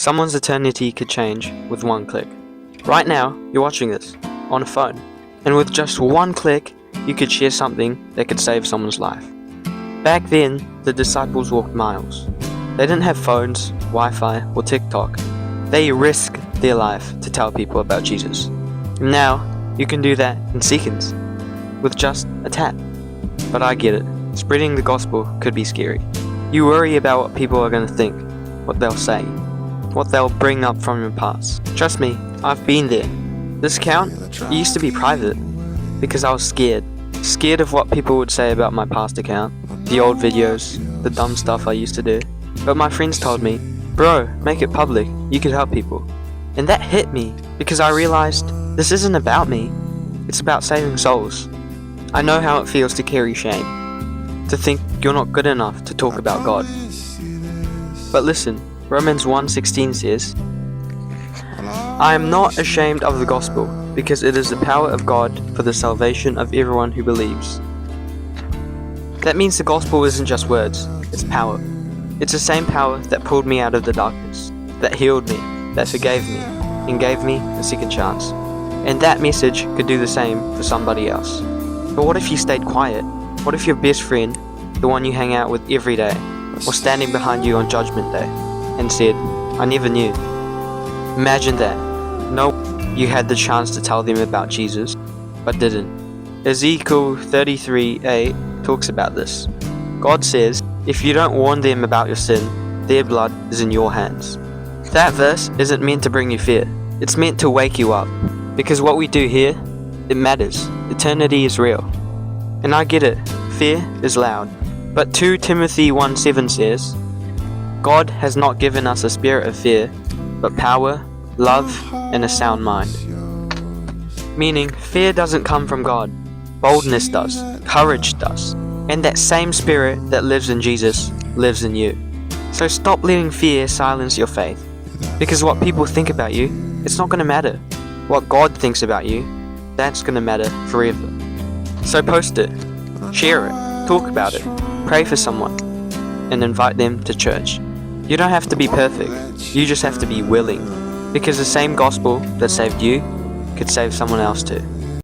Someone's eternity could change with one click. Right now, you're watching this on a phone, and with just one click, you could share something that could save someone's life. Back then, the disciples walked miles. They didn't have phones, Wi-Fi, or TikTok. They risked their life to tell people about Jesus. Now, you can do that in seconds, with just a tap. But I get it. Spreading the gospel could be scary. You worry about what people are going to think, what they'll say, what they'll bring up from your past. Trust me, I've been there. This account used to be private because I was scared. Scared of what people would say about my past account, the old videos, the dumb stuff I used to do. But my friends told me, bro, make it public, you could help people. And that hit me because I realized this isn't about me, it's about saving souls. I know how it feels to carry shame, to think you're not good enough to talk about God. But listen, Romans 1:16 says, I am not ashamed of the gospel, because it is the power of God for the salvation of everyone who believes. That means the gospel isn't just words, it's power. It's the same power that pulled me out of the darkness, that healed me, that forgave me, and gave me a second chance. And that message could do the same for somebody else. But what if you stayed quiet? What if your best friend, the one you hang out with every day, was standing behind you on Judgment Day and said, I never knew? Imagine that. No, you had the chance to tell them about Jesus, but didn't. Ezekiel 33:8 talks about this. God says, if you don't warn them about your sin, their blood is in your hands. That verse isn't meant to bring you fear. It's meant to wake you up. Because what we do here, it matters. Eternity is real. And I get it, fear is loud. But 2 Timothy 1:7 says, God has not given us a spirit of fear, but power, love, and a sound mind. Meaning, fear doesn't come from God. Boldness does. Courage does. And that same spirit that lives in Jesus lives in you. So stop letting fear silence your faith. Because what people think about you, it's not going to matter. What God thinks about you, that's going to matter forever. So post it, share it, talk about it, pray for someone, and invite them to church. You don't have to be perfect, you just have to be willing. Because the same gospel that saved you could save someone else too.